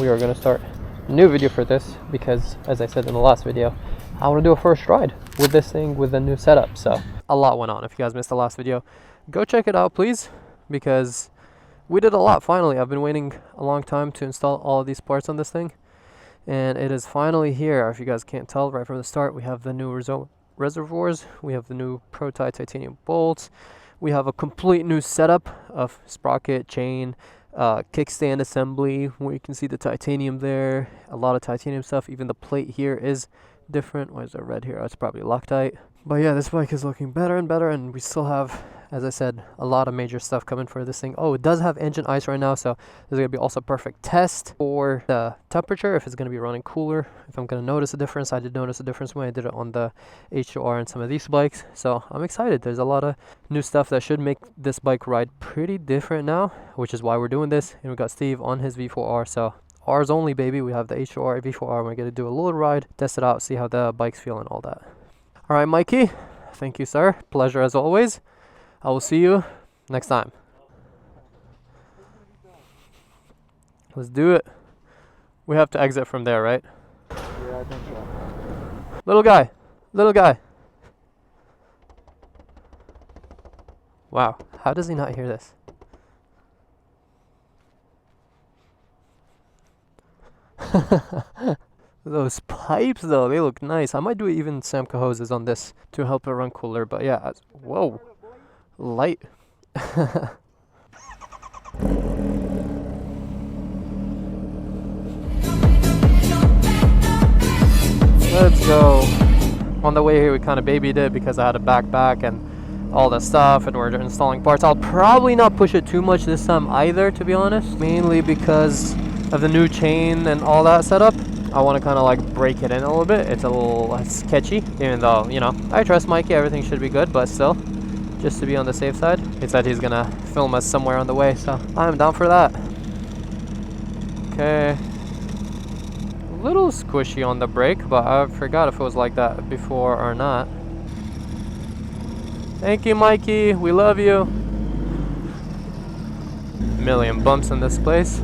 we are going to start a new video for this because, as I said in the last video, I want to do a first ride with this thing with a new setup. So a lot went on. If you guys missed the last video, go check it out, please, because we did a lot. Finally, I've been waiting a long time to install all of these parts on this thing, and it is finally here. If you guys can't tell right from the start, we have the new reservoirs, we have the new portrayed titanium bolts, we have a complete new setup of sprocket, chain, kickstand assembly, where you can see the titanium there, a lot of titanium stuff. Even the plate here is different. Why is there red here? Oh, it's probably Loctite. But yeah, this bike is looking better and better, and we still have, as I said, a lot of major stuff coming for this thing. Oh, it does have engine ice right now, so this is going to be also a perfect test for the temperature, if it's going to be running cooler, if I'm going to notice a difference. I did notice a difference when I did it on the H2R and some of these bikes, so I'm excited. There's a lot of new stuff that should make this bike ride pretty different now, which is why we're doing this. And we got Steve on his V4R, so R's only, baby. We have the H2R, V4R. We're going to do a little ride, test it out, see how the bike's feel and all that. All right, Mikey. Thank you, sir. Pleasure as always. I will see you next time. Let's do it. We have to exit from there, right? Yeah, I think so. Little guy. Little guy. Wow. How does he not hear this? Those pipes, though, they look nice. I might do even Samco hoses on this to help it run cooler. But yeah, whoa, light. Let's go. On the way here, we kind of babied it because I had a backpack and all that stuff, and we're installing parts. I'll probably not push it too much this time either, to be honest, mainly because of the new chain and all that setup. I want to kind of like break it in a little bit. It's a little sketchy, even though, you know, I trust Mikey, everything should be good, but still, just to be on the safe side. He said he's gonna film us somewhere on the way, so I'm down for that. Okay. A little squishy on the brake, but I forgot if it was like that before or not. Thank you, Mikey. We love you. A million bumps in this place.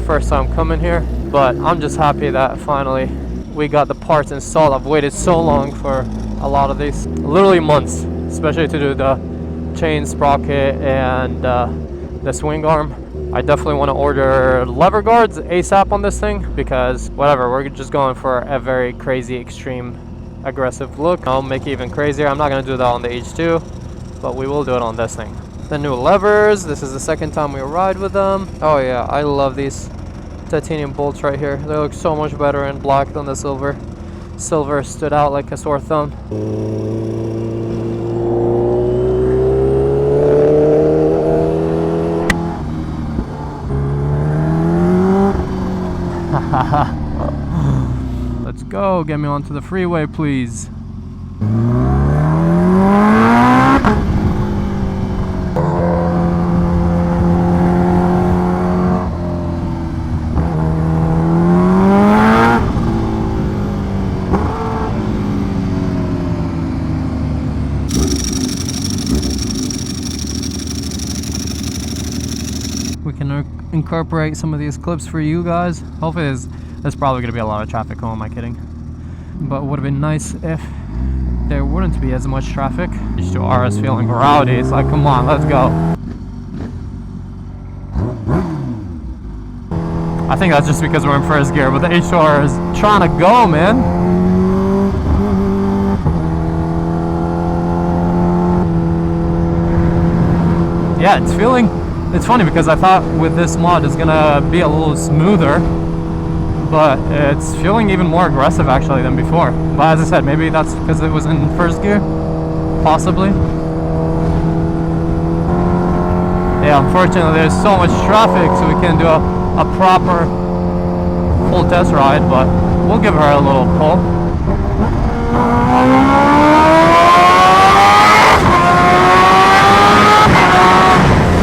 First time coming here, but I'm just happy that finally we got the parts installed. I've waited so long for a lot of these, literally months, especially to do the chain, sprocket, and the swing arm. I definitely want to order lever guards ASAP on this thing because whatever, we're just going for a very crazy, extreme, aggressive look. I'll make it even crazier. I'm not going to do that on the H2, but we will do it on this thing. The new levers, this is the second time we ride with them. Oh yeah, I love these titanium bolts right here. They look so much better in black than the silver. Silver stood out like a sore thumb. Let's go, get me onto the freeway, please. We can incorporate some of these clips for you guys. Hopefully there's probably going to be a lot of traffic. Who am I kidding? But it would have been nice if there wouldn't be as much traffic. H2R is feeling rowdy. It's like, come on, let's go. I think that's just because we're in first gear, but the H2R is trying to go, man. Yeah, it's funny because I thought with this mod it's gonna be a little smoother, but it's feeling even more aggressive actually than before. But as I said, maybe that's because it was in first gear, possibly. Yeah, unfortunately there's so much traffic, so we can't do a proper full test ride, but we'll give her a little pull.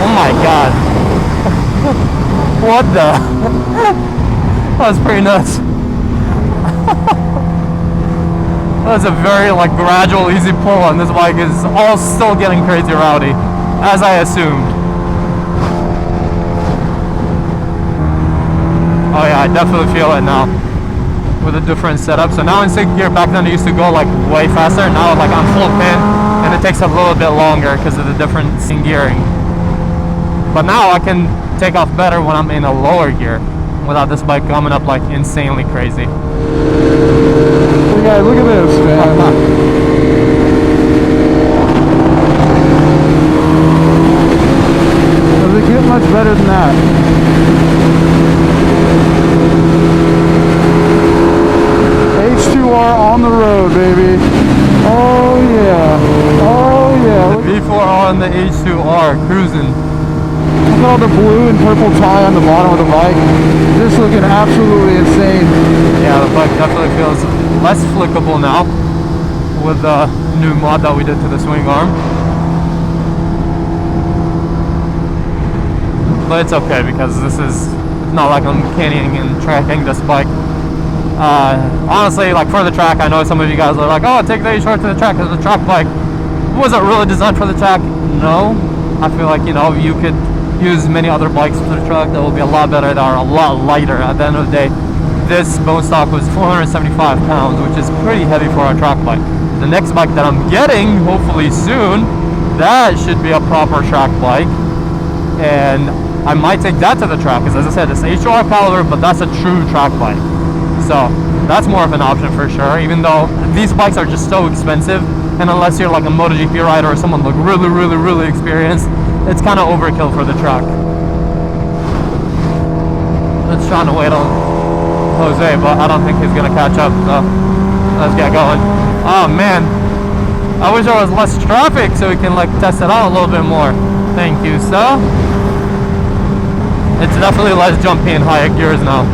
Oh my god. What the? That was pretty nuts. That was a very like gradual, easy pull, and this bike is all still getting crazy rowdy, as I assumed. Oh yeah, I definitely feel it now with a different setup. So now in 6th gear, back then it used to go like way faster. Now like I'm full pin and it takes a little bit longer because of the difference in gearing. But now I can take off better when I'm in a lower gear without this bike coming up like insanely crazy. Hey guys, look at this, man. Does it get much better than that? H2R on the road, baby. Oh yeah. Oh yeah. The V4 on the H2R cruising. Look at all the blue and purple tie on the bottom of the bike. Just looking absolutely insane. Yeah, the bike definitely feels less flickable now with the new mod that we did to the swing arm. But it's okay because this is not like I'm canning and tracking this bike. Honestly, like for the track, I know some of you guys are like, oh, take the H2R to the track because the track bike wasn't really designed for the track. No, I feel like, you know, you could use many other bikes for the track that will be a lot better, that are a lot lighter. At the end of the day, this bone stock was 475 pounds, which is pretty heavy for a track bike. The next bike that I'm getting, hopefully soon, that should be a proper track bike, and I might take that to the track, because as I said, it's H2R caliber, but that's a true track bike. So that's more of an option for sure, even though these bikes are just so expensive, and unless you're like a MotoGP rider or someone like really experienced, it's kind of overkill for the track. It's trying to wait on Jose, but I don't think he's gonna catch up, so let's get going. Oh man, I wish there was less traffic so we can like test it out a little bit more. Thank you, sir. It's definitely less jumpy in higher gears now.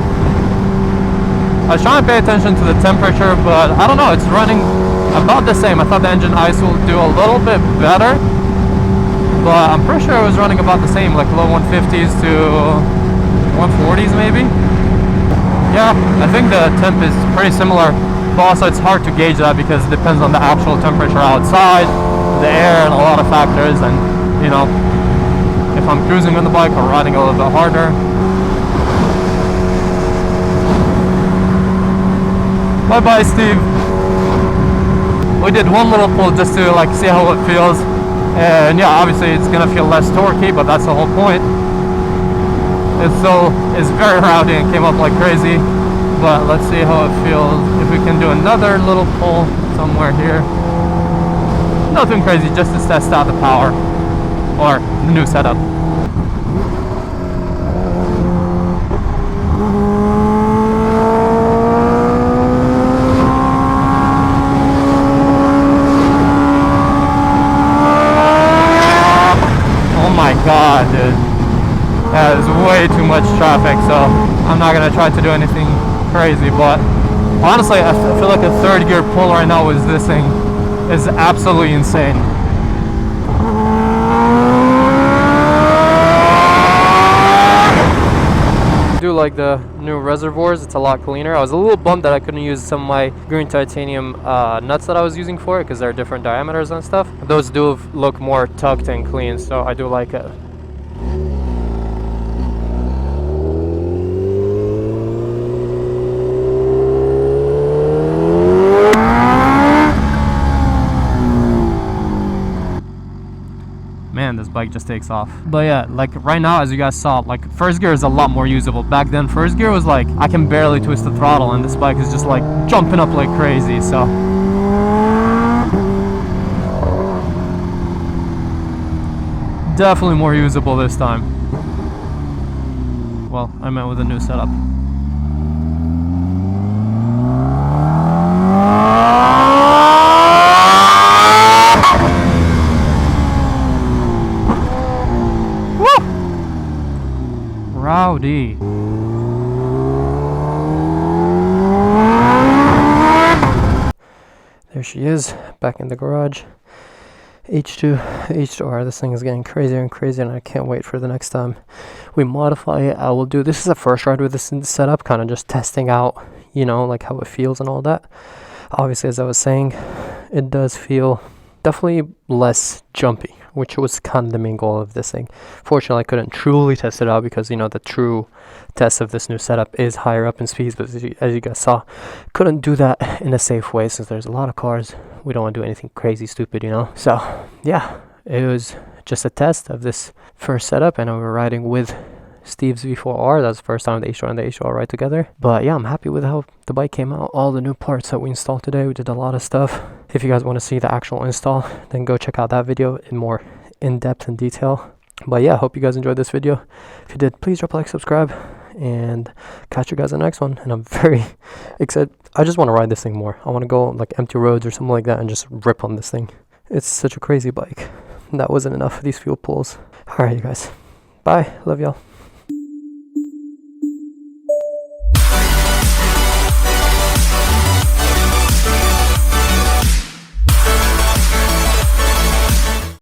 I was trying to pay attention to the temperature, but I don't know, it's running about the same. I thought the engine ice will do a little bit better, but I'm pretty sure it was running about the same, like low 150s to 140s maybe. Yeah, I think the temp is pretty similar, but also it's hard to gauge that because it depends on the actual temperature outside, the air, and a lot of factors, and you know, if I'm cruising on the bike or riding a little bit harder. Bye bye, Steve. We did one little pull just to like see how it feels, and yeah, obviously it's gonna feel less torquey, but that's the whole point. It's very rowdy and came up like crazy, but let's see how it feels if we can do another little pull somewhere here. Nothing crazy, just to test out the power or the new setup. God, dude, that is way too much traffic, so I'm not gonna try to do anything crazy, but honestly I feel like a 3rd gear pull right now with this thing is absolutely insane. I do like the new reservoirs, it's a lot cleaner. I was a little bummed that I couldn't use some of my green titanium nuts that I was using for it because they're different diameters and stuff. Those do look more tucked and clean, so I do like it. Man, this bike just takes off. But yeah, like right now, as you guys saw, like 1st gear is a lot more usable. Back then 1st gear was like I can barely twist the throttle, and this bike is just like jumping up like crazy. So definitely more usable this time. Well, I meant with a new setup. Rowdy. There she is, back in the garage. H2R. This thing is getting crazier and crazier, and I can't wait for the next time we modify it. I will do this is a first ride with this setup, kind of just testing out, you know, like how it feels and all that. Obviously, as I was saying, it does feel definitely less jumpy which was kind of the main goal of this thing. Fortunately, I couldn't truly test it out because, you know, the true test of this new setup is higher up in speeds, but as you guys saw, couldn't do that in a safe way since there's a lot of cars. We don't want to do anything crazy stupid, you know. So yeah, it was just a test of this first setup, and we were riding with Steve's V4R. That's the first time the H2R and the H2R ride together. But yeah, I'm happy with how the bike came out. All the new parts that we installed today, we did a lot of stuff. If you guys want to see the actual install, then go check out that video in more in-depth and detail. But yeah, hope you guys enjoyed this video. If you did, please drop a like, subscribe, and catch you guys in the next one. And I'm very excited. I just want to ride this thing more. I want to go like empty roads or something like that and just rip on this thing. It's such a crazy bike. That wasn't enough for these fuel pools. Alright, you guys. Bye. Love y'all.